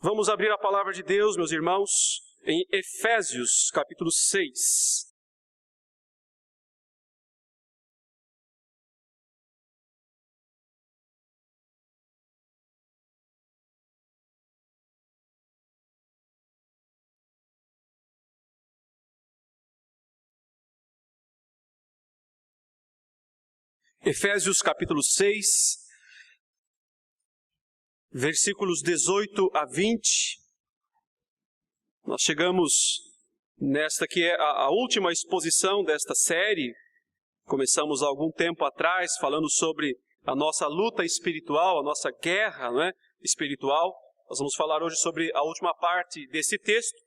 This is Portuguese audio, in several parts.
Vamos abrir a palavra de Deus, meus irmãos, em Efésios, capítulo 6. Efésios, capítulo 6, versículos 18 a 20. Nós chegamos nesta que é a última exposição desta série. Começamos há algum tempo atrás falando sobre a nossa luta espiritual, a nossa guerra, espiritual. Nós vamos falar hoje sobre a última parte desse texto,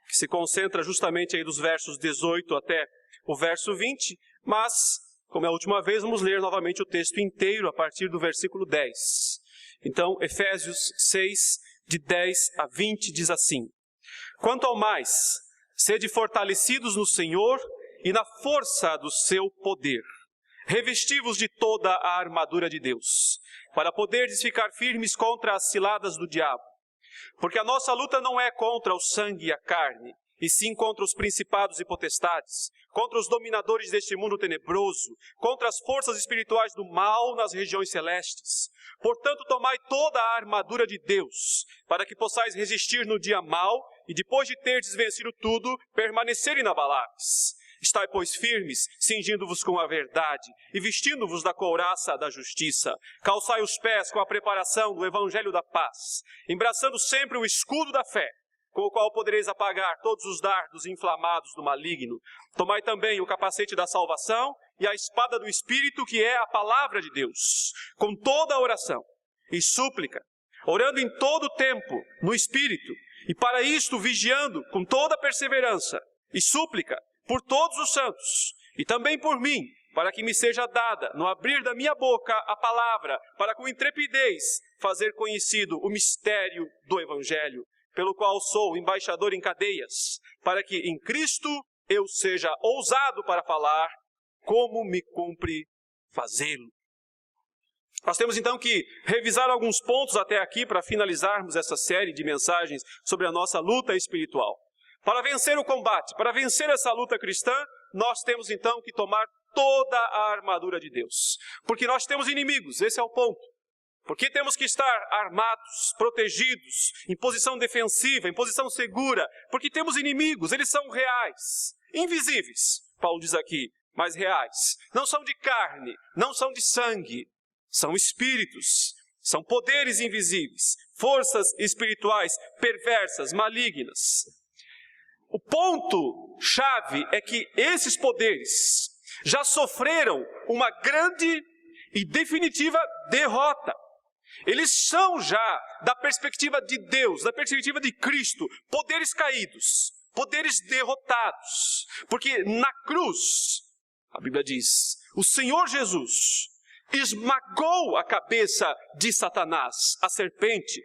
que se concentra justamente aí dos versos 18 até o verso 20, mas, como é a última vez, vamos ler novamente o texto inteiro a partir do versículo 10. Então, Efésios 6, de 10 a 20, diz assim: Quanto ao mais, sede fortalecidos no Senhor e na força do seu poder. Revesti-vos de toda a armadura de Deus, para poderdes ficar firmes contra as ciladas do diabo. Porque a nossa luta não é contra o sangue e a carne, e sim contra os principados e potestades, contra os dominadores deste mundo tenebroso, contra as forças espirituais do mal nas regiões celestes. Portanto, tomai toda a armadura de Deus, para que possais resistir no dia mau, e depois de terdes vencido tudo, permanecer inabaláveis. Estai, pois, firmes, cingindo-vos com a verdade, e vestindo-vos da couraça da justiça. Calçai os pés com a preparação do evangelho da paz, embraçando sempre o escudo da fé, com o qual podereis apagar todos os dardos inflamados do maligno. Tomai também o capacete da salvação e a espada do Espírito, que é a palavra de Deus, com toda a oração e súplica, orando em todo o tempo no Espírito, e para isto vigiando com toda perseverança e súplica por todos os santos, e também por mim, para que me seja dada, no abrir da minha boca, a palavra, para com intrepidez fazer conhecido o mistério do Evangelho, pelo qual sou embaixador em cadeias, para que em Cristo eu seja ousado para falar, como me cumpre fazê-lo. Nós temos então que revisar alguns pontos até aqui para finalizarmos essa série de mensagens sobre a nossa luta espiritual. Para vencer o combate, para vencer essa luta cristã, nós temos então que tomar toda a armadura de Deus. Porque nós temos inimigos, esse é o ponto. Porque temos que estar armados, protegidos, em posição defensiva, em posição segura. Porque temos inimigos, eles são reais, invisíveis, Paulo diz aqui, mas reais. Não são de carne, não são de sangue, são espíritos, são poderes invisíveis, forças espirituais perversas, malignas. O ponto-chave é que esses poderes já sofreram uma grande e definitiva derrota. Eles são já, da perspectiva de Deus, da perspectiva de Cristo, poderes caídos, poderes derrotados. Porque na cruz, a Bíblia diz, o Senhor Jesus esmagou a cabeça de Satanás, a serpente,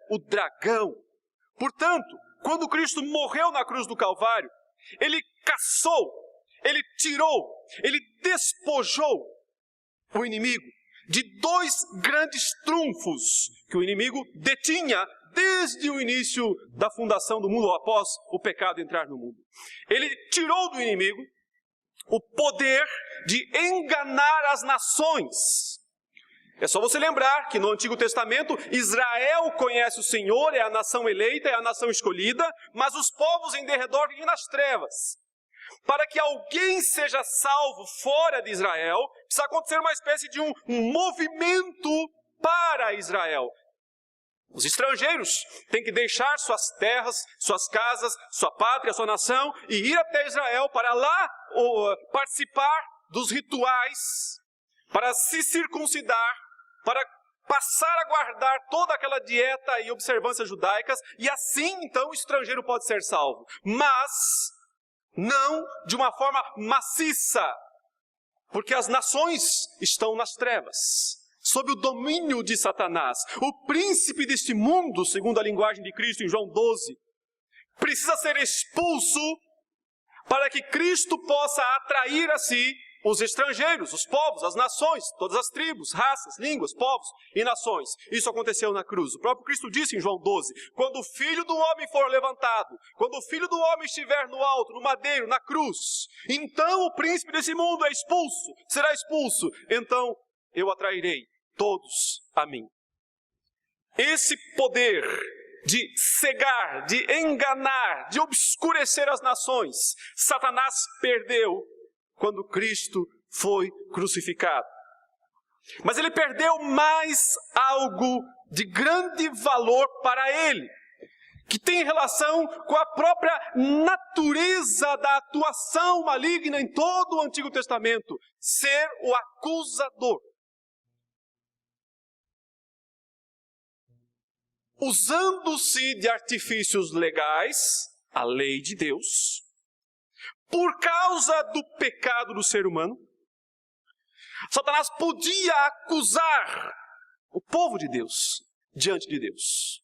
o dragão. Portanto, quando Cristo morreu na cruz do Calvário, Ele caçou, Ele tirou, Ele despojou o inimigo de dois grandes trunfos que o inimigo detinha desde o início da fundação do mundo, ou após o pecado entrar no mundo. Ele tirou do inimigo o poder de enganar as nações. É só você lembrar que no Antigo Testamento, Israel conhece o Senhor, é a nação eleita, é a nação escolhida, mas os povos em derredor vivem nas trevas. Para que alguém seja salvo fora de Israel, precisa acontecer uma espécie de um movimento para Israel. Os estrangeiros têm que deixar suas terras, suas casas, sua pátria, sua nação e ir até Israel para lá participar dos rituais, para se circuncidar, para passar a guardar toda aquela dieta e observâncias judaicas, e assim então o estrangeiro pode ser salvo. Mas não de uma forma maciça, porque as nações estão nas trevas, sob o domínio de Satanás. O príncipe deste mundo, segundo a linguagem de Cristo em João 12, precisa ser expulso para que Cristo possa atrair a si os estrangeiros, os povos, as nações, todas as tribos, raças, línguas, povos e nações. Isso aconteceu na cruz. O próprio Cristo disse em João 12, quando o Filho do Homem for levantado, quando o Filho do Homem estiver no alto, no madeiro, na cruz, então o príncipe desse mundo é expulso, será expulso, então eu atrairei todos a mim. Esse poder de cegar, de enganar, de obscurecer as nações, Satanás perdeu quando Cristo foi crucificado. Mas ele perdeu mais algo de grande valor para ele, que tem relação com a própria natureza da atuação maligna em todo o Antigo Testamento, ser o acusador. Usando-se de artifícios legais, a lei de Deus, por causa do pecado do ser humano, Satanás podia acusar o povo de Deus diante de Deus.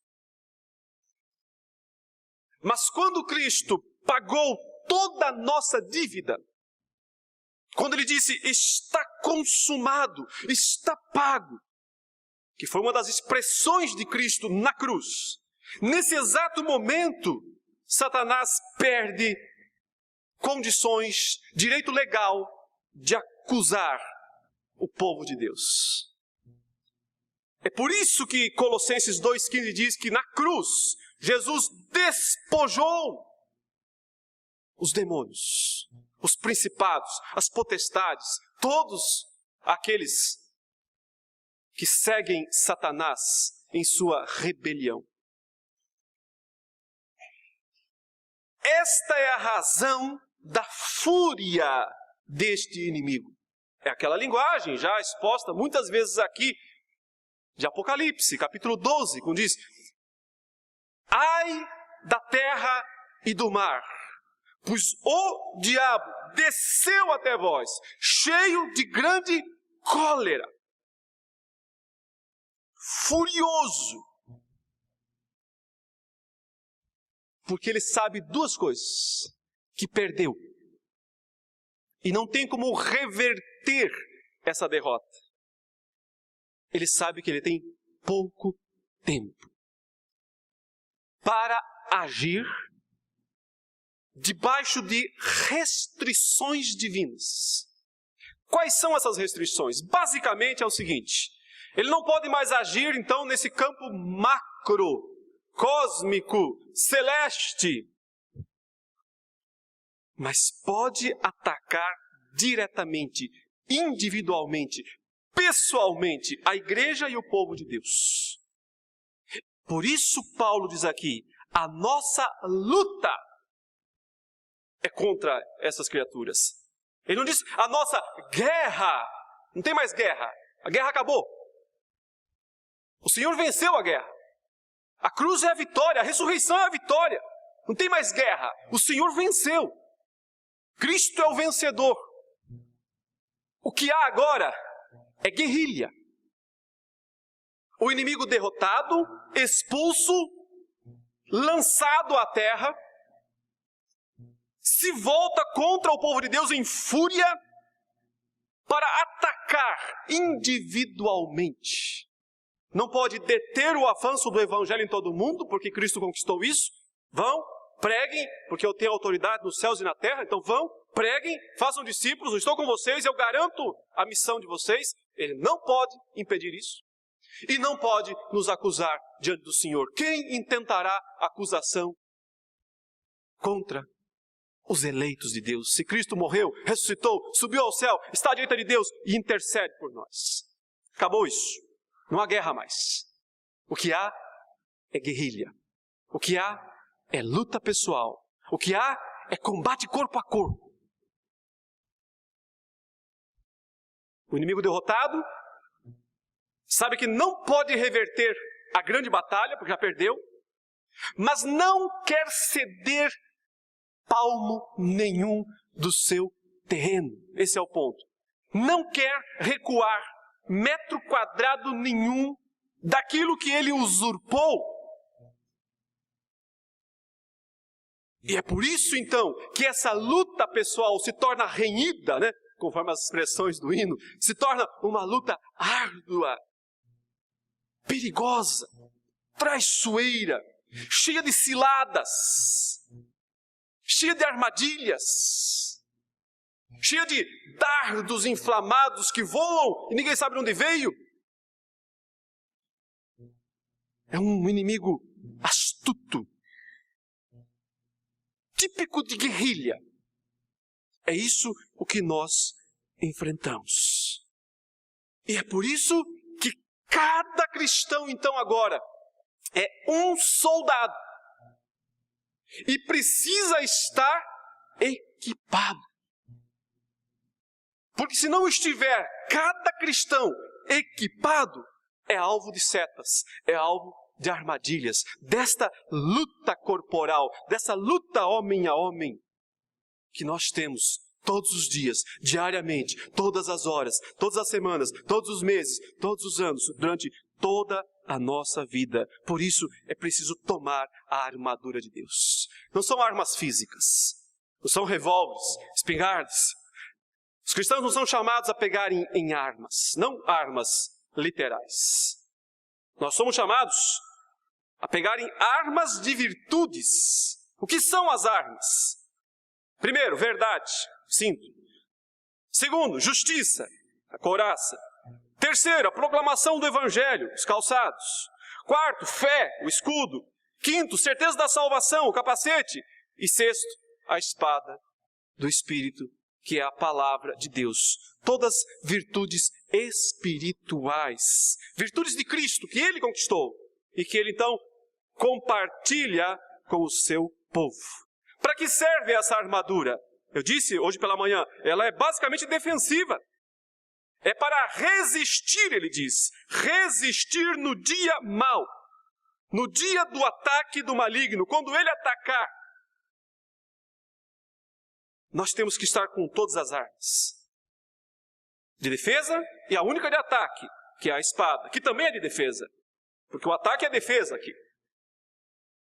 Mas quando Cristo pagou toda a nossa dívida, quando ele disse, está consumado, está pago, que foi uma das expressões de Cristo na cruz, nesse exato momento, Satanás perde condições, direito legal de acusar o povo de Deus. É por isso que Colossenses 2,15 diz que na cruz, Jesus despojou os demônios, os principados, as potestades, todos aqueles que seguem Satanás em sua rebelião. Esta é a razão da fúria deste inimigo. É aquela linguagem já exposta muitas vezes aqui, de Apocalipse, capítulo 12, quando diz, ai da terra e do mar, pois o diabo desceu até vós, cheio de grande cólera, furioso, porque ele sabe duas coisas, que perdeu, e não tem como reverter essa derrota. Ele sabe que ele tem pouco tempo para agir debaixo de restrições divinas. Quais são essas restrições? Basicamente é o seguinte, ele não pode mais agir então nesse campo macro, cósmico, celeste, mas pode atacar diretamente, individualmente, pessoalmente, a igreja e o povo de Deus. Por isso Paulo diz aqui, a nossa luta é contra essas criaturas. Ele não diz a nossa guerra, não tem mais guerra, a guerra acabou. O Senhor venceu a guerra. A cruz é a vitória, a ressurreição é a vitória. Não tem mais guerra, o Senhor venceu. Cristo é o vencedor. O que há agora é guerrilha. O inimigo derrotado, expulso, lançado à terra, se volta contra o povo de Deus em fúria para atacar individualmente. Não pode deter o avanço do evangelho em todo o mundo, porque Cristo conquistou isso. Vão, preguem, porque eu tenho autoridade nos céus e na terra, então vão, preguem, façam discípulos, eu estou com vocês, eu garanto a missão de vocês. Ele não pode impedir isso. E não pode nos acusar diante do Senhor. Quem intentará acusação contra os eleitos de Deus? Se Cristo morreu, ressuscitou, subiu ao céu, está à direita de Deus e intercede por nós. Acabou isso. Não há guerra mais. O que há é guerrilha. O que há é luta pessoal. O que há é combate corpo a corpo. O inimigo derrotado sabe que não pode reverter a grande batalha, porque já perdeu, mas não quer ceder palmo nenhum do seu terreno. Esse é o ponto. Não quer recuar metro quadrado nenhum daquilo que ele usurpou. E é por isso, então, que essa luta pessoal se torna renhida, né? conforme as expressões do hino, se torna uma luta árdua, perigosa, traiçoeira, cheia de ciladas, cheia de armadilhas, cheia de dardos inflamados que voam e ninguém sabe de onde veio. É um inimigo astuto, típico de guerrilha. É isso o que nós enfrentamos. E é por isso que cada cristão, então, agora, é um soldado. E precisa estar equipado. Porque se não estiver cada cristão equipado, é alvo de setas, é alvo de armadilhas, desta luta corporal, dessa luta homem a homem, que nós temos todos os dias, diariamente, todas as horas, todas as semanas, todos os meses, todos os anos, durante toda a nossa vida. Por isso é preciso tomar a armadura de Deus. Não são armas físicas, não são revólveres, espingardas. Os cristãos não são chamados a pegarem em armas, não armas literais. Nós somos chamados a pegarem armas de virtudes. O que são as armas? Primeiro, verdade, cinto. Segundo, justiça, a couraça. Terceiro, a proclamação do evangelho, os calçados. Quarto, fé, o escudo. Quinto, certeza da salvação, o capacete. E sexto, a espada do Espírito, que é a palavra de Deus. Todas virtudes espirituais. Virtudes de Cristo, que Ele conquistou. E que Ele, então, compartilha com o seu povo. Para que serve essa armadura? Eu disse hoje pela manhã, ela é basicamente defensiva. É para resistir, ele diz. Resistir no dia mau. No dia do ataque do maligno, quando ele atacar. Nós temos que estar com todas as armas. De defesa e a única de ataque, que é a espada, que também é de defesa. Porque o ataque é defesa aqui.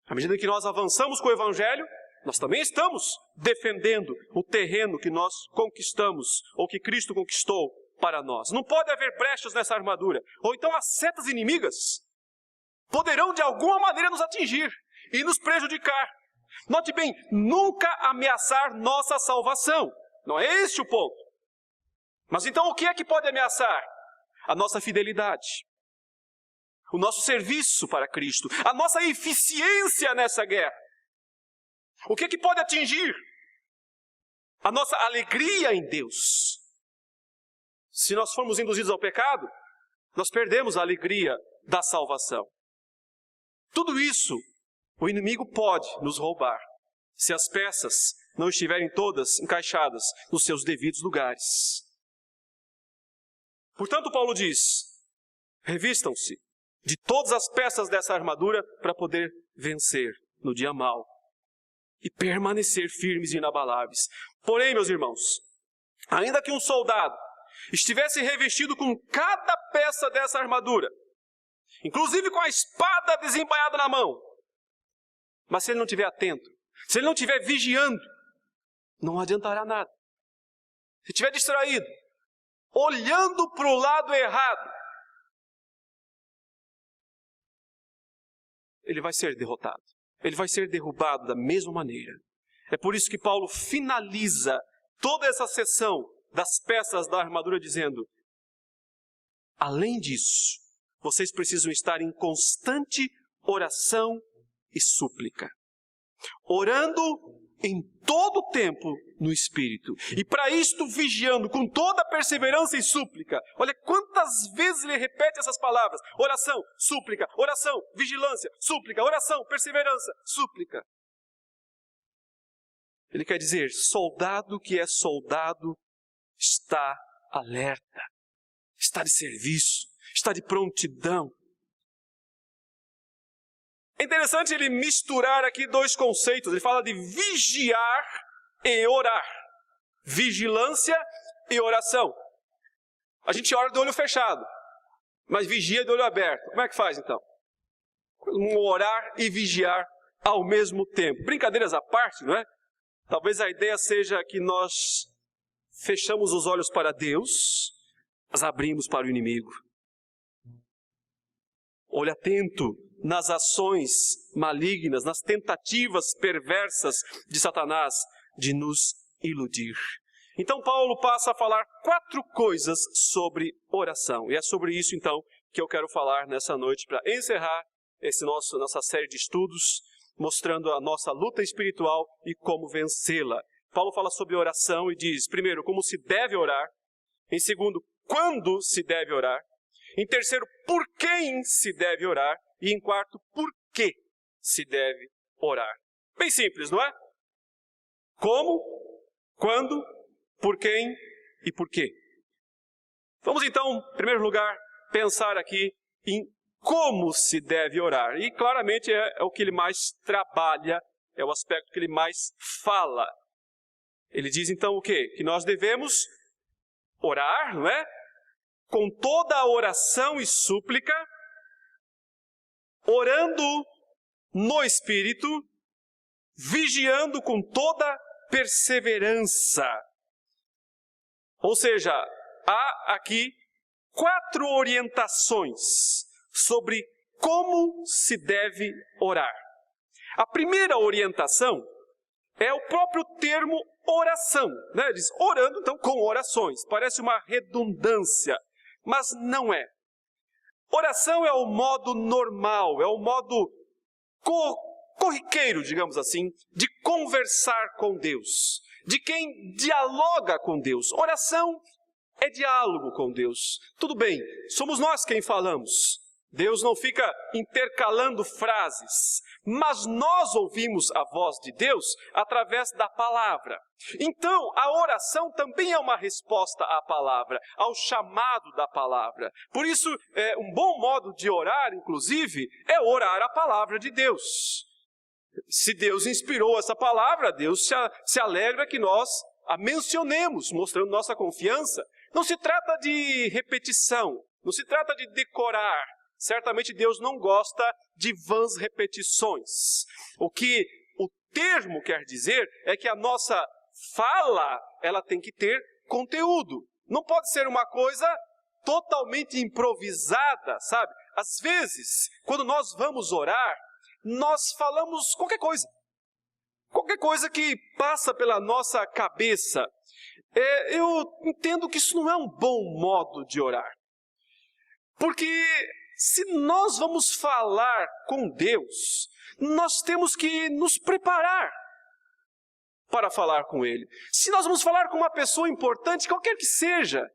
À medida que nós avançamos com o evangelho, nós também estamos defendendo o terreno que nós conquistamos, ou que Cristo conquistou para nós. Não pode haver brechas nessa armadura. Ou então as setas inimigas poderão de alguma maneira nos atingir e nos prejudicar. Note bem, nunca ameaçar nossa salvação. Não é este o ponto. Mas então o que é que pode ameaçar? A nossa fidelidade. O nosso serviço para Cristo. A nossa eficiência nessa guerra. O que é que pode atingir? A nossa alegria em Deus. Se nós formos induzidos ao pecado, nós perdemos a alegria da salvação. Tudo isso o inimigo pode nos roubar, se as peças não estiverem todas encaixadas nos seus devidos lugares. Portanto, Paulo diz, revistam-se de todas as peças dessa armadura para poder vencer no dia mau e permanecer firmes e inabaláveis. Porém, meus irmãos, ainda que um soldado estivesse revestido com cada peça dessa armadura, inclusive com a espada desembainhada na mão, mas se ele não estiver atento, se ele não estiver vigiando, não adiantará nada. Se estiver distraído, olhando para o lado errado, ele vai ser derrotado. Ele vai ser derrubado da mesma maneira. É por isso que Paulo finaliza toda essa seção das peças da armadura dizendo, além disso, vocês precisam estar em constante oração e súplica. Orando em todo o tempo no Espírito. E para isto vigiando com toda perseverança e súplica. Olha quantas vezes ele repete essas palavras. Oração, súplica, oração, vigilância, súplica, oração, perseverança, súplica. Ele quer dizer, soldado que é soldado está alerta, está de serviço, está de prontidão. É interessante ele misturar aqui dois conceitos. Ele fala de vigiar e orar. Vigilância e oração. A gente ora de olho fechado, mas vigia de olho aberto. Como é que faz então? Orar e vigiar ao mesmo tempo. Brincadeiras à parte, não é? Talvez a ideia seja que nós fechamos os olhos para Deus, mas abrimos para o inimigo. Olhe atento nas ações malignas, nas tentativas perversas de Satanás de nos iludir. Então Paulo passa a falar 4 coisas sobre oração. E é sobre isso então que eu quero falar nessa noite para encerrar nossa série de estudos, mostrando a nossa luta espiritual e como vencê-la. Paulo fala sobre oração e diz, primeiro, como se deve orar. Em segundo, quando se deve orar. Em terceiro, por quem se deve orar. E em quarto, por que se deve orar. Bem simples, não é? Como, quando, por quem e por quê. Vamos então, em primeiro lugar, pensar aqui em como se deve orar. E claramente é o que ele mais trabalha, é o aspecto que ele mais fala. Ele diz então o quê? Que nós devemos orar, não é? Com toda a oração e súplica, orando no Espírito, vigiando com toda perseverança. Ou seja, há aqui 4 orientações sobre como se deve orar. A primeira orientação é o próprio termo oração, né? Diz orando, então, com orações. Parece uma redundância, mas não é. Oração é o modo normal, é o modo corriqueiro, digamos assim, de conversar com Deus, de quem dialoga com Deus. Oração é diálogo com Deus. Tudo bem, somos nós quem falamos. Deus não fica intercalando frases, mas nós ouvimos a voz de Deus através da palavra. Então, a oração também é uma resposta à palavra, ao chamado da palavra. Por isso, um bom modo de orar, inclusive, é orar a palavra de Deus. Se Deus inspirou essa palavra, Deus se alegra que nós a mencionemos, mostrando nossa confiança. Não se trata de repetição, não se trata de decorar. Certamente Deus não gosta de vãs repetições. O que o termo quer dizer é que a nossa fala, ela tem que ter conteúdo. Não pode ser uma coisa totalmente improvisada, sabe? Às vezes, quando nós vamos orar, nós falamos qualquer coisa. Qualquer coisa que passa pela nossa cabeça. Eu entendo que isso não é um bom modo de orar. Porque se nós vamos falar com Deus, nós temos que nos preparar para falar com Ele. Se nós vamos falar com uma pessoa importante, qualquer que seja,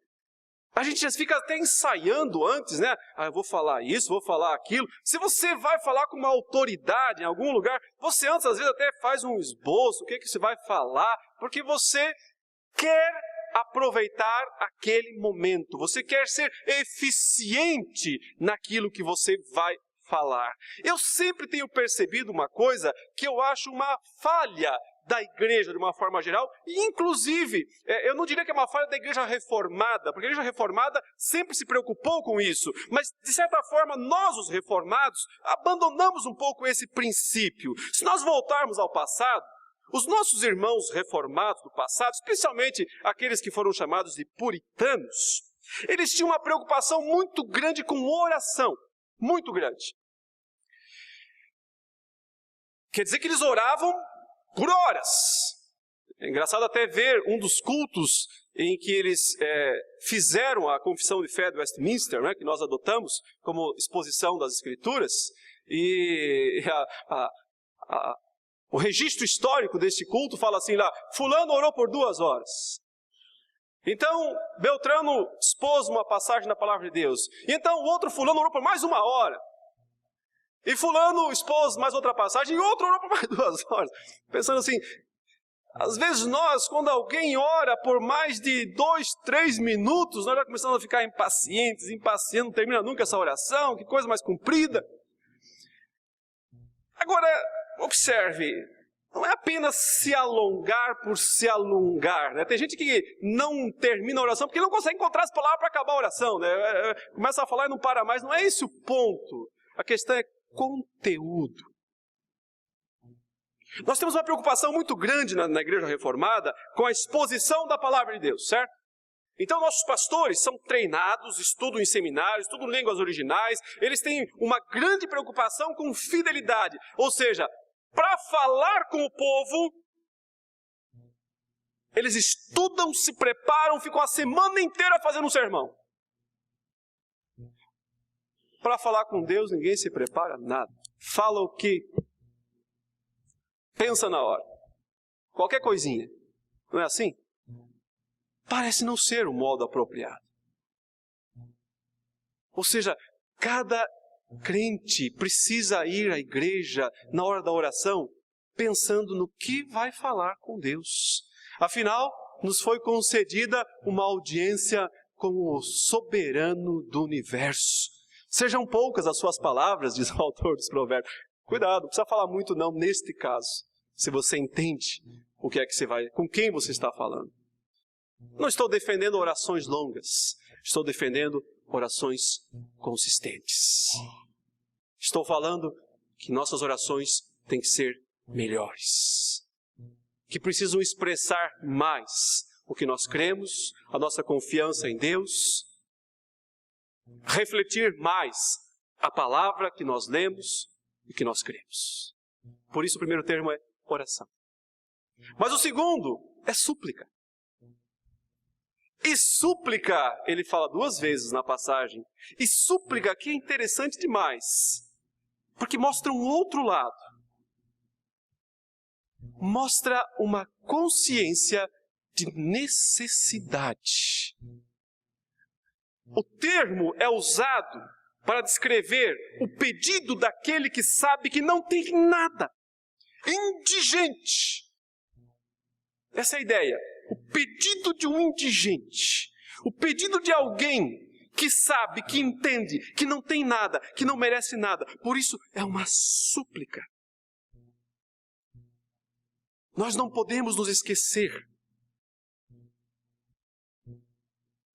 a gente já fica até ensaiando antes, né? Eu vou falar isso, vou falar aquilo. Se você vai falar com uma autoridade em algum lugar, você antes às vezes até faz um esboço, o que você vai falar, porque você quer aproveitar aquele momento. Você quer ser eficiente naquilo que você vai falar. Eu sempre tenho percebido uma coisa que eu acho uma falha da igreja de uma forma geral, e inclusive, eu não diria que é uma falha da igreja reformada, porque a igreja reformada sempre se preocupou com isso, mas de certa forma nós, os reformados, abandonamos um pouco esse princípio. Se nós voltarmos ao passado, os nossos irmãos reformados do passado, especialmente aqueles que foram chamados de puritanos, eles tinham uma preocupação muito grande com oração, muito grande. Quer dizer que eles oravam por horas. É engraçado até ver um dos cultos em que eles fizeram a confissão de fé de Westminster, né, que nós adotamos como exposição das Escrituras, e o registro histórico deste culto fala assim lá, fulano orou por 2 horas. Então, Beltrano expôs uma passagem da palavra de Deus. E então o outro fulano orou por mais 1 hora. E fulano expôs mais outra passagem e outro orou por mais 2 horas. Pensando assim, às vezes nós, quando alguém ora por mais de 2, 3 minutos, nós já começamos a ficar impacientes, não termina nunca essa oração, que coisa mais comprida. Agora, observe, não é apenas se alongar por se alongar, né? Tem gente que não termina a oração porque não consegue encontrar as palavras para acabar a oração, né? Começa a falar e não para mais, não é esse o ponto. A questão é conteúdo. Nós temos uma preocupação muito grande na Igreja Reformada com a exposição da palavra de Deus, certo? Então nossos pastores são treinados, estudam em seminários, estudam línguas originais, eles têm uma grande preocupação com fidelidade. Ou seja, para falar com o povo, eles estudam, se preparam, ficam a semana inteira fazendo um sermão. Para falar com Deus, ninguém se prepara nada. Fala o que pensa na hora. Qualquer coisinha. Não é assim? Parece não ser o modo apropriado. Ou seja, cada crente precisa ir à igreja na hora da oração pensando no que vai falar com Deus. Afinal, nos foi concedida uma audiência com o soberano do universo. Sejam poucas as suas palavras, diz o autor dos Provérbios. Cuidado, não precisa falar muito não neste caso, se você entende o que é que você vai, com quem você está falando. Não estou defendendo orações longas, estou defendendo orações consistentes. Estou falando que nossas orações têm que ser melhores, que precisam expressar mais o que nós cremos, a nossa confiança em Deus, refletir mais a palavra que nós lemos e que nós cremos. Por isso o primeiro termo é oração. Mas o segundo é súplica. E súplica, ele fala 2 vezes na passagem, e súplica aqui é interessante demais, porque mostra um outro lado. Mostra uma consciência de necessidade. O termo é usado para descrever o pedido daquele que sabe que não tem nada. Indigente. Essa é a ideia. O pedido de um indigente. O pedido de alguém que sabe, que entende, que não tem nada, que não merece nada. Por isso é uma súplica. Nós não podemos nos esquecer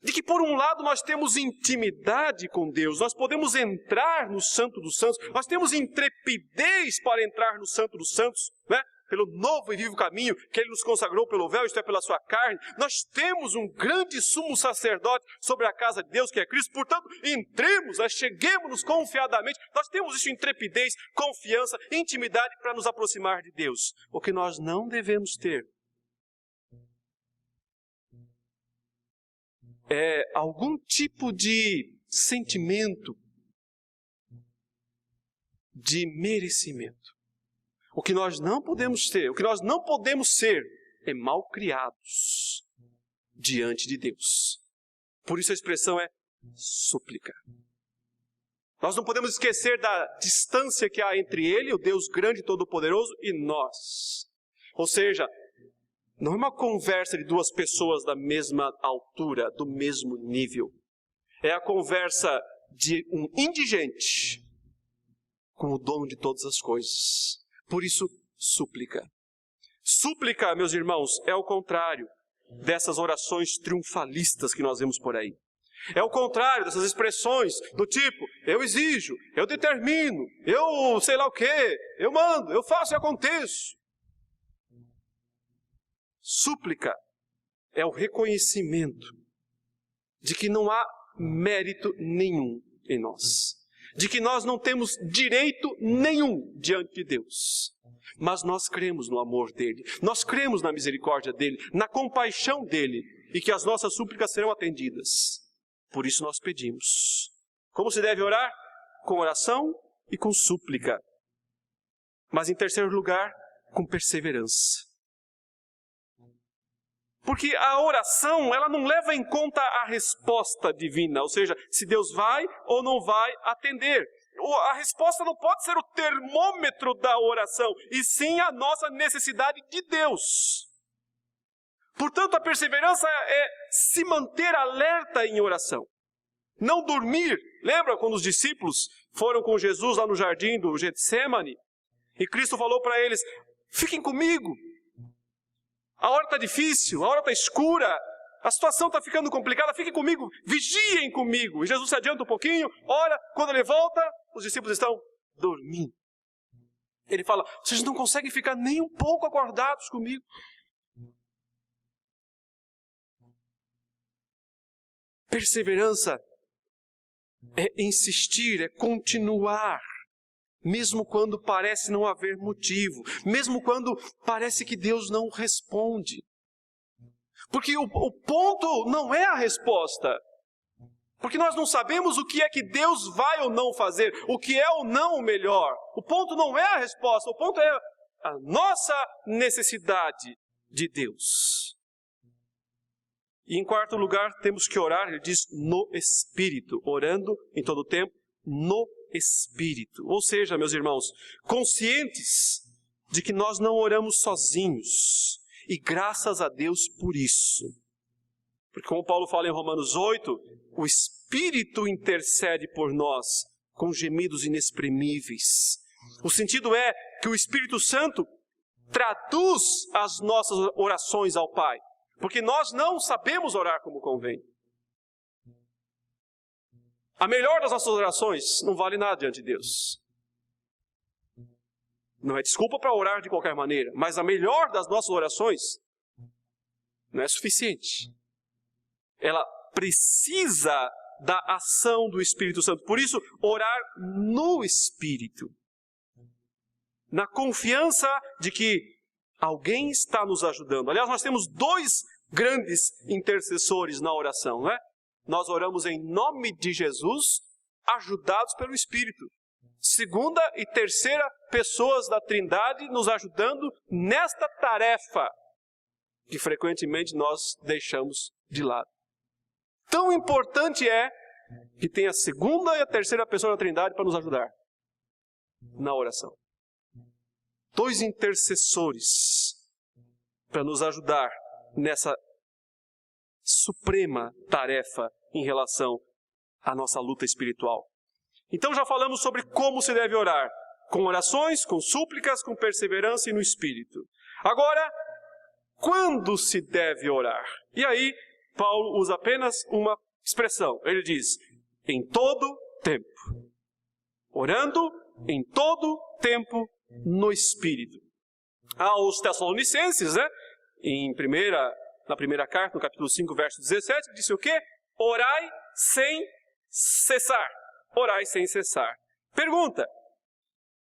de que, por um lado, nós temos intimidade com Deus, nós podemos entrar no Santo dos Santos, nós temos intrepidez para entrar no Santo dos Santos, né? Pelo novo e vivo caminho que Ele nos consagrou pelo véu, isto é, pela sua carne. Nós temos um grande sumo sacerdote sobre a casa de Deus, que é Cristo. Portanto, entremos, cheguemos-nos confiadamente. Nós temos isso, intrepidez, confiança, intimidade para nos aproximar de Deus. O que nós não devemos ter é algum tipo de sentimento de merecimento. O que nós não podemos ter, o que nós não podemos ser, é malcriados diante de Deus. Por isso a expressão é súplica. Nós não podemos esquecer da distância que há entre Ele, o Deus grande e todo-poderoso, e nós. Ou seja, não é uma conversa de 2 pessoas da mesma altura, do mesmo nível. É a conversa de um indigente com o dono de todas as coisas. Por isso, súplica. Súplica, meus irmãos, é o contrário dessas orações triunfalistas que nós vemos por aí. É o contrário dessas expressões do tipo, eu exijo, eu determino, eu sei lá o quê, eu mando, eu faço e aconteço. Súplica é o reconhecimento de que não há mérito nenhum em nós. De que nós não temos direito nenhum diante de Deus. Mas nós cremos no amor dEle. Nós cremos na misericórdia dEle, na compaixão dEle. E que as nossas súplicas serão atendidas. Por isso nós pedimos. Como se deve orar? Com oração e com súplica. Mas em terceiro lugar, com perseverança. Porque a oração, ela não leva em conta a resposta divina, ou seja, se Deus vai ou não vai atender. A resposta não pode ser o termômetro da oração, e sim a nossa necessidade de Deus. Portanto, a perseverança é se manter alerta em oração. Não dormir. Lembra quando os discípulos foram com Jesus lá no jardim do Getsêmani? E Cristo falou para eles, fiquem comigo. A hora está difícil, a hora está escura, a situação está ficando complicada, fiquem comigo, vigiem comigo. E Jesus se adianta um pouquinho, ora, quando ele volta, os discípulos estão dormindo. Ele fala, vocês não conseguem ficar nem um pouco acordados comigo. Perseverança é insistir, é continuar, mesmo quando parece não haver motivo, mesmo quando parece que Deus não responde. Porque o ponto não é a resposta. Porque nós não sabemos o que é que Deus vai ou não fazer, o que é ou não o melhor. O ponto não é a resposta, o ponto é a nossa necessidade de Deus. E em quarto lugar, temos que orar, ele diz, no Espírito, orando em todo o tempo, no Espírito. Ou seja, meus irmãos, conscientes de que nós não oramos sozinhos, e graças a Deus por isso. Porque como Paulo fala em Romanos 8, o Espírito intercede por nós com gemidos inexprimíveis. O sentido é que o Espírito Santo traduz as nossas orações ao Pai. Porque nós não sabemos orar como convém. A melhor das nossas orações não vale nada diante de Deus. Não é desculpa para orar de qualquer maneira, mas a melhor das nossas orações não é suficiente. Ela precisa da ação do Espírito Santo. Por isso, orar no Espírito. Na confiança de que alguém está nos ajudando. Aliás, nós temos dois grandes intercessores na oração, não é? Nós oramos em nome de Jesus, ajudados pelo Espírito. Segunda e terceira pessoas da Trindade nos ajudando nesta tarefa que frequentemente nós deixamos de lado. Tão importante é que tem a segunda e a terceira pessoa da Trindade para nos ajudar na oração. Dois intercessores para nos ajudar nessa suprema tarefa em relação à nossa luta espiritual. Então já falamos sobre como se deve orar, com orações, com súplicas, com perseverança e no Espírito. Agora, quando se deve orar? E aí, Paulo usa apenas uma expressão. Ele diz, em todo tempo. Orando em todo tempo no Espírito. Aos Tessalonicenses, né? Na primeira carta, no capítulo 5, verso 17, disse o quê? Orai sem cessar. Orai sem cessar. Pergunta,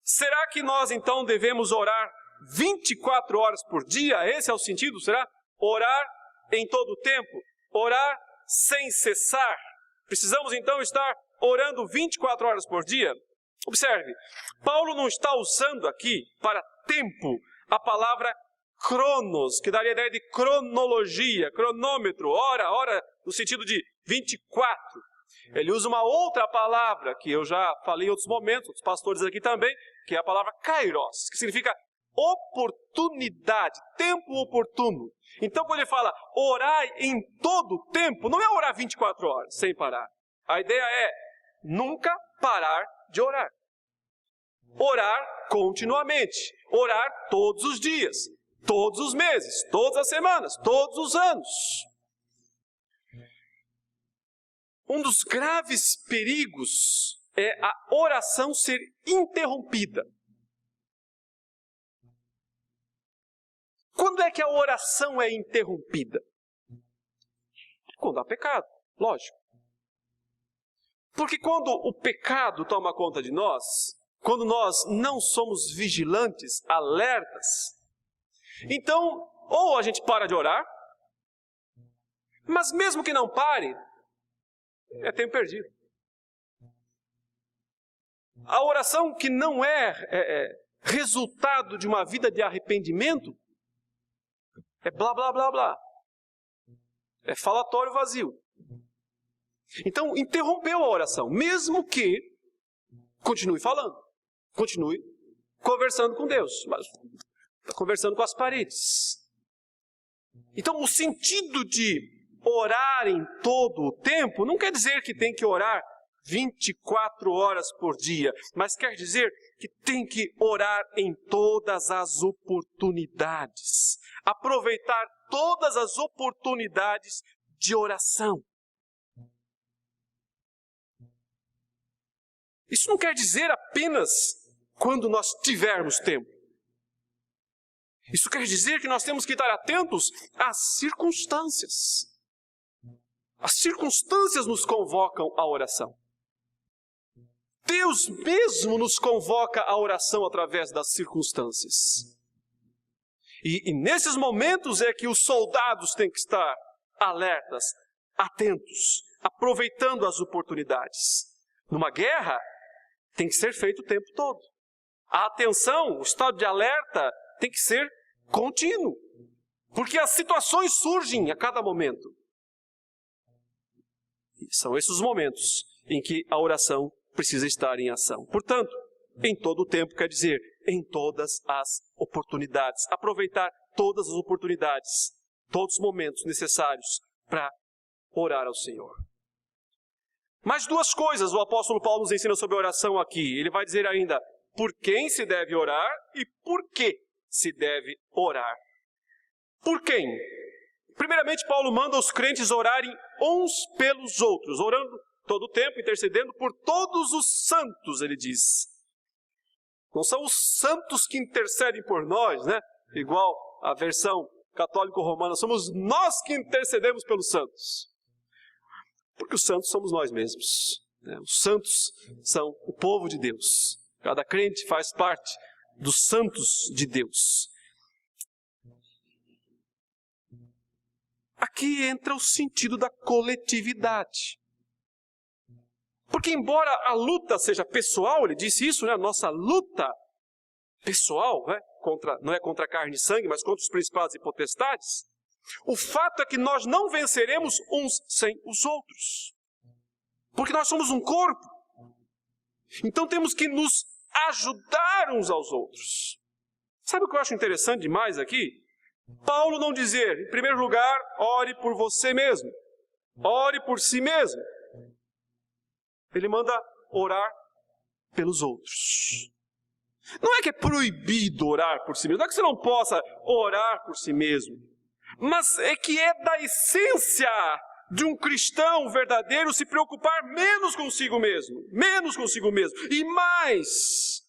será que nós então devemos orar 24 horas por dia? Esse é o sentido, será? Orar em todo o tempo? Orar sem cessar? Precisamos então estar orando 24 horas por dia? Observe, Paulo não está usando aqui para tempo a palavra cronos, que daria a ideia de cronologia, cronômetro, hora, no sentido de 24. Ele usa uma outra palavra, que eu já falei em outros momentos, outros pastores aqui também, que é a palavra kairos, que significa oportunidade, tempo oportuno. Então, quando ele fala orai em todo o tempo, não é orar 24 horas, sem parar. A ideia é nunca parar de orar. Orar continuamente. Orar todos os dias, todos os meses, todas as semanas, todos os anos. Um dos graves perigos é a oração ser interrompida. Quando é que a oração é interrompida? Quando há pecado, lógico. Porque quando o pecado toma conta de nós, quando nós não somos vigilantes, alertas, então, ou a gente para de orar, mas mesmo que não pare, é tempo perdido. A oração que não é resultado de uma vida de arrependimento, é blá, blá, blá, blá. É falatório vazio. Então, interrompeu a oração, mesmo que continue falando, continue conversando com Deus, mas está conversando com as paredes. Então, o sentido de orar em todo o tempo não quer dizer que tem que orar 24 horas por dia, mas quer dizer que tem que orar em todas as oportunidades. Aproveitar todas as oportunidades de oração. Isso não quer dizer apenas quando nós tivermos tempo. Isso quer dizer que nós temos que estar atentos às circunstâncias. As circunstâncias nos convocam à oração. Deus mesmo nos convoca à oração através das circunstâncias. E nesses momentos é que os soldados têm que estar alertas, atentos, aproveitando as oportunidades. Numa guerra, tem que ser feito o tempo todo. A atenção, o estado de alerta, tem que ser contínuo. Porque as situações surgem a cada momento. E são esses os momentos em que a oração precisa estar em ação. Portanto, em todo o tempo quer dizer em todas as oportunidades. Aproveitar todas as oportunidades, todos os momentos necessários para orar ao Senhor. Mais duas coisas o apóstolo Paulo nos ensina sobre a oração aqui. Ele vai dizer ainda por quem se deve orar e por que se deve orar. Por quem? Primeiramente, Paulo manda os crentes orarem uns pelos outros, orando todo o tempo, intercedendo por todos os santos, ele diz. Não são os santos que intercedem por nós, né? Igual a versão católico-romana, somos nós que intercedemos pelos santos. Porque os santos somos nós mesmos, né? Os santos são o povo de Deus. Cada crente faz parte dos santos de Deus. Aqui entra o sentido da coletividade. Porque embora a luta seja pessoal, ele disse isso, né? A nossa luta pessoal, né? Não é contra carne e sangue, mas contra os principados e potestades. O fato é que nós não venceremos uns sem os outros. Porque nós somos um corpo. Então temos que nos ajudar uns aos outros. Sabe o que eu acho interessante demais aqui? Paulo não dizer, em primeiro lugar, ore por você mesmo. Ore por si mesmo. Ele manda orar pelos outros. Não é que é proibido orar por si mesmo. Não é que você não possa orar por si mesmo. Mas é que é da essência de um cristão verdadeiro se preocupar menos consigo mesmo. Menos consigo mesmo. E mais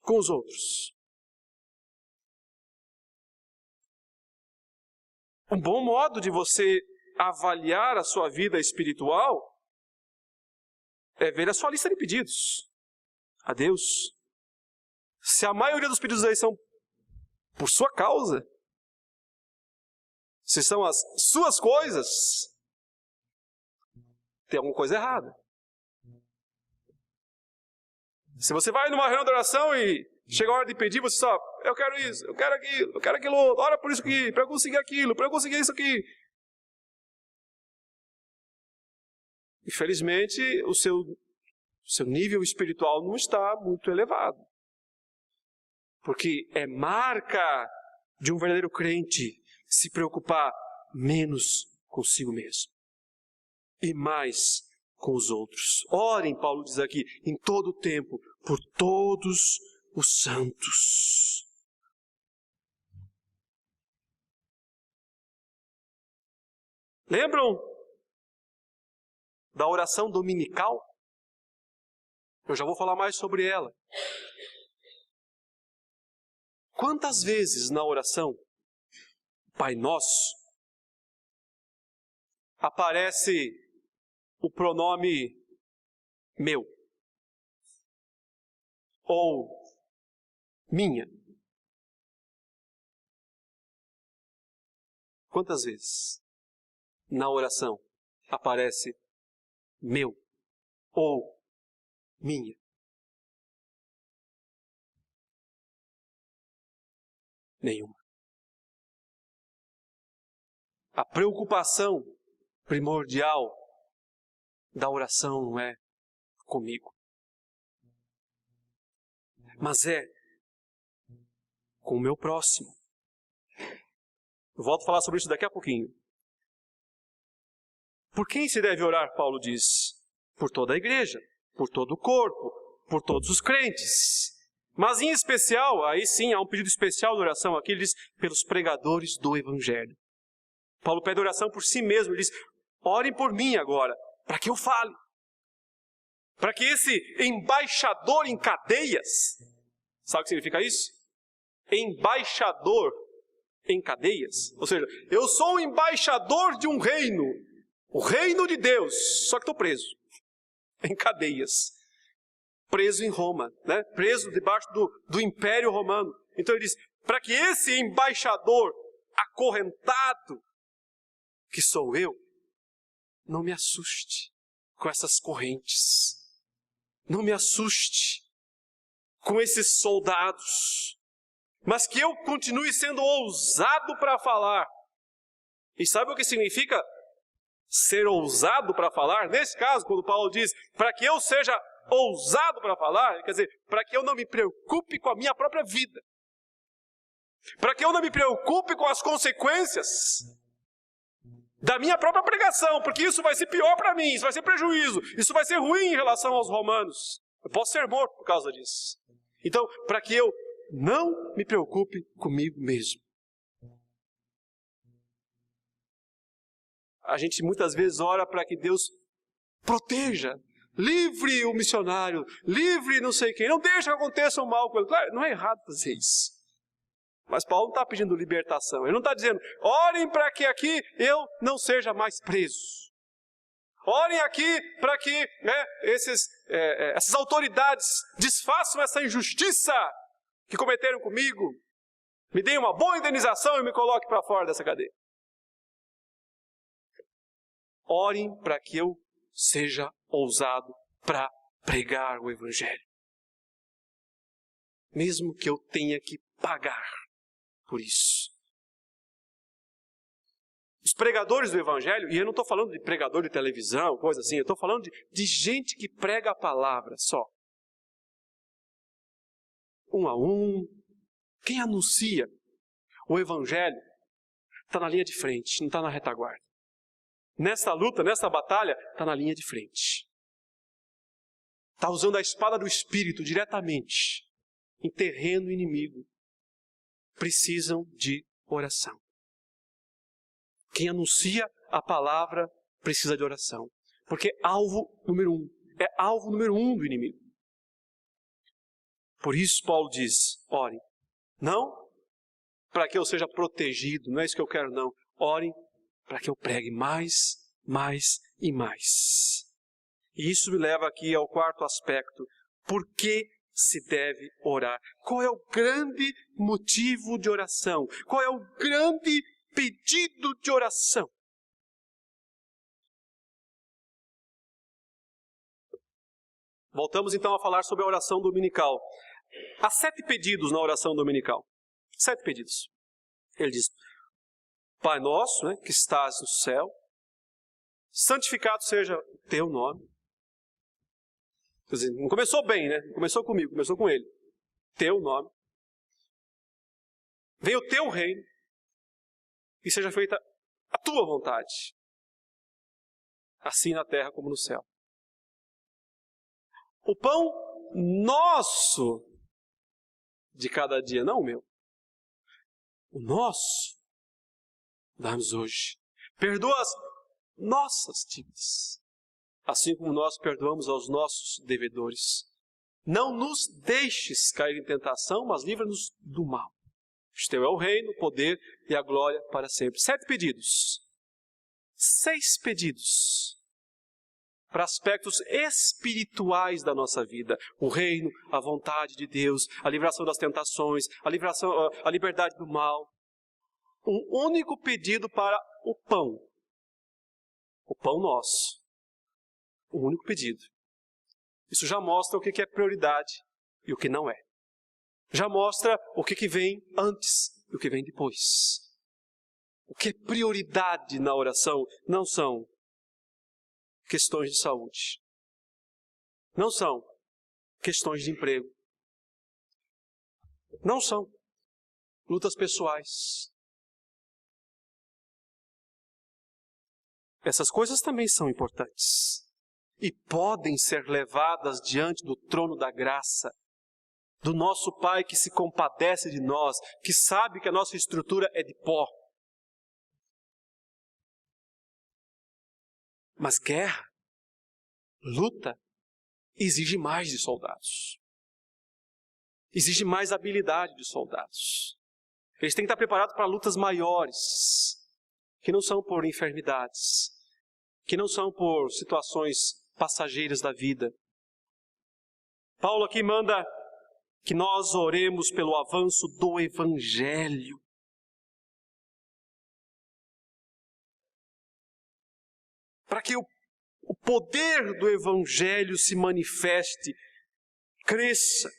com os outros. Um bom modo de você avaliar a sua vida espiritual é ver a sua lista de pedidos a Deus. Se a maioria dos pedidos aí são por sua causa, se são as suas coisas, tem alguma coisa errada. Se você vai numa reunião de oração e chega a hora de pedir, você só, eu quero isso, eu quero aquilo, eu quero aquilo outro, ora por isso aqui, para eu conseguir aquilo, para eu conseguir isso aqui. Infelizmente, o seu nível espiritual não está muito elevado. Porque é marca de um verdadeiro crente se preocupar menos consigo mesmo e mais com os outros. Orem, Paulo diz aqui, em todo o tempo, por todos os santos. Lembram da oração dominical? Eu já vou falar mais sobre ela. Quantas vezes na oração, Pai Nosso, aparece o pronome meu ou minha? Quantas vezes na oração aparece meu ou minha? Nenhuma. A preocupação primordial da oração não é comigo, mas é com o meu próximo. Eu volto a falar sobre isso daqui a pouquinho. Por quem se deve orar, Paulo diz? Por toda a igreja, por todo o corpo, por todos os crentes. Mas em especial, aí sim, há um pedido especial de oração aqui, ele diz, pelos pregadores do Evangelho. Paulo pede oração por si mesmo, ele diz, orem por mim agora, para que eu fale. Para que esse embaixador em cadeias Sabe o que significa isso? Embaixador em cadeias. Ou seja, eu sou um embaixador de um reino, o reino de Deus, só que estou preso, em cadeias. Preso em Roma, né? Preso debaixo do Império Romano. Então ele diz, para que esse embaixador acorrentado, que sou eu, não me assuste com essas correntes. Não me assuste com esses soldados. Mas que eu continue sendo ousado para falar. E sabe o que significa ser ousado para falar? Nesse caso, quando Paulo diz, para que eu seja ousado para falar, quer dizer, para que eu não me preocupe com a minha própria vida. Para que eu não me preocupe com as consequências da minha própria pregação, porque isso vai ser pior para mim, isso vai ser prejuízo, isso vai ser ruim em relação aos romanos. Eu posso ser morto por causa disso. Então, para que eu não me preocupe comigo mesmo. A gente muitas vezes ora para que Deus proteja, livre o missionário, livre não sei quem, não deixe que aconteça um mal com ele. Claro, não é errado fazer isso. Mas Paulo não está pedindo libertação. Ele não está dizendo, orem para que aqui eu não seja mais preso. Orem aqui para que essas autoridades desfaçam essa injustiça que cometeram comigo. Me deem uma boa indenização e me coloquem para fora dessa cadeia. Orem para que eu seja ousado para pregar o Evangelho. Mesmo que eu tenha que pagar por isso. Os pregadores do Evangelho, e eu não estou falando de pregador de televisão, coisa assim, eu estou falando de gente que prega a palavra só. Um a um. Quem anuncia o Evangelho está na linha de frente, não está na retaguarda. Nessa luta, nessa batalha, está na linha de frente. Está usando a espada do Espírito diretamente em terreno inimigo. Precisam de oração. Quem anuncia a palavra precisa de oração. Porque é alvo número 1. É alvo número 1 do inimigo. Por isso Paulo diz, orem. Não para que eu seja protegido, não é isso que eu quero não. Orem para que eu pregue mais, mais e mais. E isso me leva aqui ao quarto aspecto. Por que se deve orar? Qual é o grande motivo de oração? Qual é o grande pedido de oração? Voltamos então a falar sobre a oração dominical. Há 7 pedidos na oração dominical. 7 pedidos. Ele diz, Pai nosso, que estás no céu, santificado seja o teu nome. Quer dizer, não começou bem, né? Não começou comigo, começou com ele. Teu nome. Venha o teu reino e seja feita a tua vontade. Assim na terra como no céu. O pão nosso de cada dia, não o meu. O nosso, dá-nos hoje. Perdoa as nossas dívidas, assim como nós perdoamos aos nossos devedores. Não nos deixes cair em tentação, mas livra-nos do mal. O teu é o reino, o poder e a glória para sempre. 7 pedidos. 6 pedidos para aspectos espirituais da nossa vida. O reino, a vontade de Deus, a livração das tentações, a liberdade do mal. Um único pedido para o pão. O pão nosso. Um único pedido. Isso já mostra o que é prioridade e o que não é. Já mostra o que vem antes e o que vem depois. O que é prioridade na oração não são questões de saúde. Não são questões de emprego. Não são lutas pessoais. Essas coisas também são importantes e podem ser levadas diante do trono da graça, do nosso Pai que se compadece de nós, que sabe que a nossa estrutura é de pó. Mas guerra, luta, exige mais de soldados. exige mais habilidade de soldados. Eles têm que estar preparados para lutas maiores, que não são por enfermidades, que não são por situações passageiras da vida. Paulo aqui manda que nós oremos pelo avanço do Evangelho. Para que o poder do Evangelho se manifeste, cresça.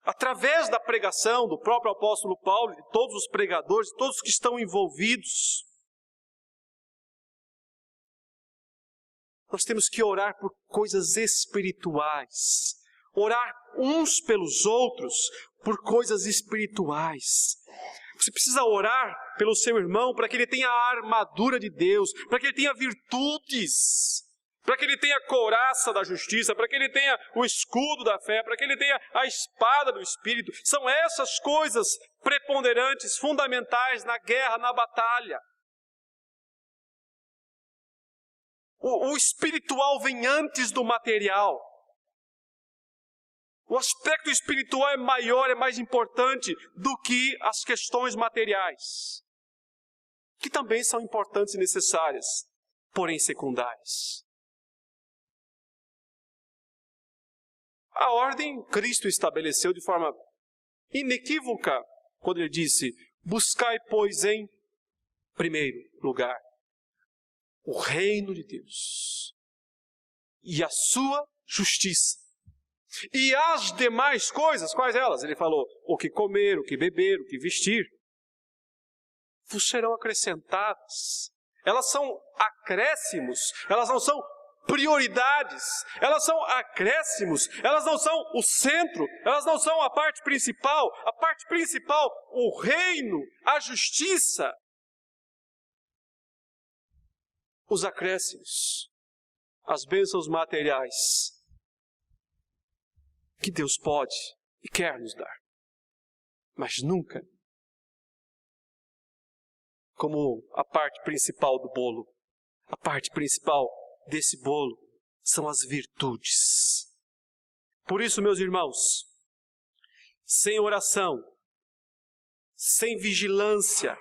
Através da pregação do próprio apóstolo Paulo, de todos os pregadores, de todos que estão envolvidos. Nós temos que orar por coisas espirituais. Orar uns pelos outros por coisas espirituais. Você precisa orar pelo seu irmão para que ele tenha a armadura de Deus, para que ele tenha virtudes, para que ele tenha a couraça da justiça, para que ele tenha o escudo da fé, para que ele tenha a espada do Espírito. São essas coisas preponderantes, fundamentais na guerra, na batalha. O espiritual vem antes do material. O aspecto espiritual é maior, é mais importante do que as questões materiais, que também são importantes e necessárias, porém secundárias. A ordem Cristo estabeleceu de forma inequívoca, quando ele disse: buscai, pois, em primeiro lugar o reino de Deus e a sua justiça. E as demais coisas, quais elas? Ele falou: o que comer, o que beber, o que vestir, vos serão acrescentadas. Elas são acréscimos, elas não são prioridades, elas são acréscimos, elas não são o centro, elas não são a parte principal. A parte principal, o reino, a justiça. Os acréscimos, as bênçãos materiais, que Deus pode e quer nos dar, mas nunca como a parte principal do bolo. A parte principal desse bolo são as virtudes. Por isso, meus irmãos, sem oração, sem vigilância,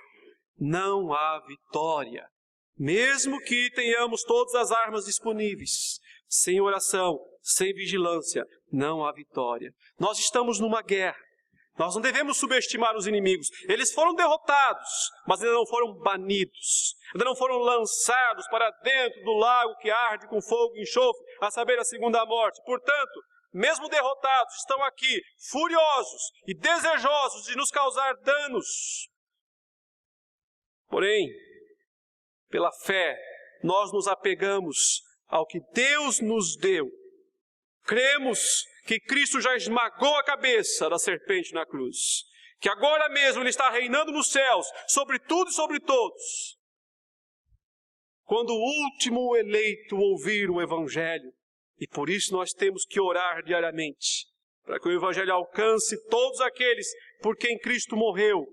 não há vitória. Mesmo que tenhamos todas as armas disponíveis, sem oração, sem vigilância, não há vitória. Nós estamos numa guerra. Nós não devemos subestimar os inimigos. Eles foram derrotados, mas ainda não foram banidos. Ainda não foram lançados para dentro do lago que arde com fogo e enxofre, a saber, a segunda morte. Portanto, mesmo derrotados, estão aqui furiosos e desejosos de nos causar danos. Porém, pela fé, nós nos apegamos ao que Deus nos deu. Cremos que Cristo já esmagou a cabeça da serpente na cruz, que agora mesmo Ele está reinando nos céus, sobre tudo e sobre todos. Quando o último eleito ouvir o Evangelho, e por isso nós temos que orar diariamente, para que o Evangelho alcance todos aqueles por quem Cristo morreu,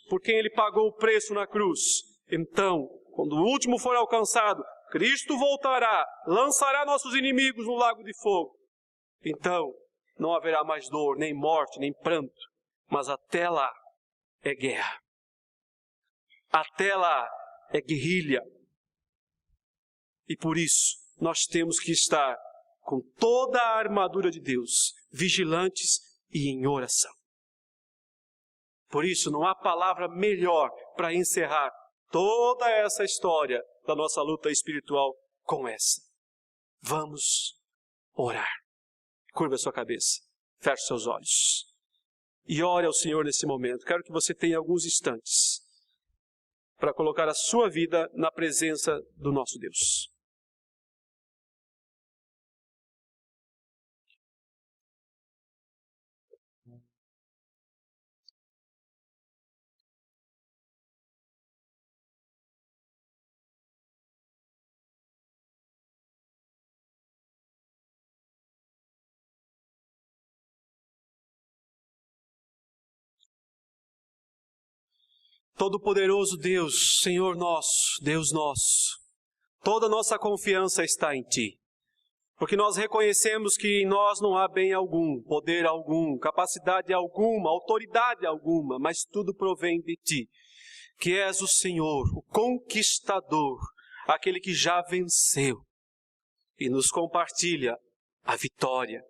por quem Ele pagou o preço na cruz. Então, quando o último for alcançado, Cristo voltará, lançará nossos inimigos no lago de fogo. Então, não haverá mais dor, nem morte, nem pranto, mas até lá é guerra. Até lá é guerrilha. E por isso, nós temos que estar com toda a armadura de Deus, vigilantes e em oração. Por isso, não há palavra melhor para encerrar toda essa história da nossa luta espiritual com essa. Vamos orar. Curva a sua cabeça, feche seus olhos e ore ao Senhor nesse momento. Quero que você tenha alguns instantes para colocar a sua vida na presença do nosso Deus. Todo-Poderoso Deus, Senhor nosso, Deus nosso, toda a nossa confiança está em Ti. Porque nós reconhecemos que em nós não há bem algum, poder algum, capacidade alguma, autoridade alguma, mas tudo provém de Ti, que és o Senhor, o conquistador, aquele que já venceu e nos compartilha a vitória.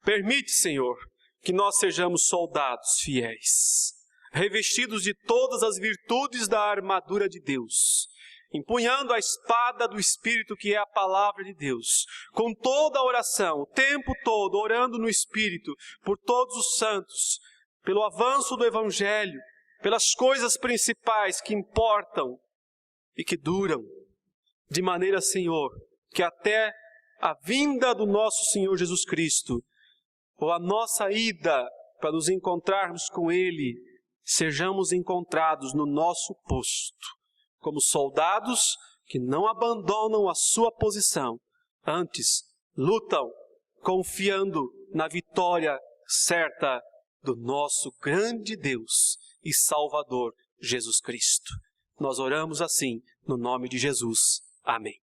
Permite, Senhor, que nós sejamos soldados fiéis, revestidos de todas as virtudes da armadura de Deus, empunhando a espada do Espírito, que é a palavra de Deus, com toda a oração, o tempo todo, orando no Espírito, por todos os santos, pelo avanço do Evangelho, pelas coisas principais que importam e que duram, de maneira, Senhor, que até a vinda do nosso Senhor Jesus Cristo, ou a nossa ida para nos encontrarmos com Ele, sejamos encontrados no nosso posto, como soldados que não abandonam a sua posição, antes lutam confiando na vitória certa do nosso grande Deus e Salvador Jesus Cristo. Nós oramos assim, no nome de Jesus. Amém.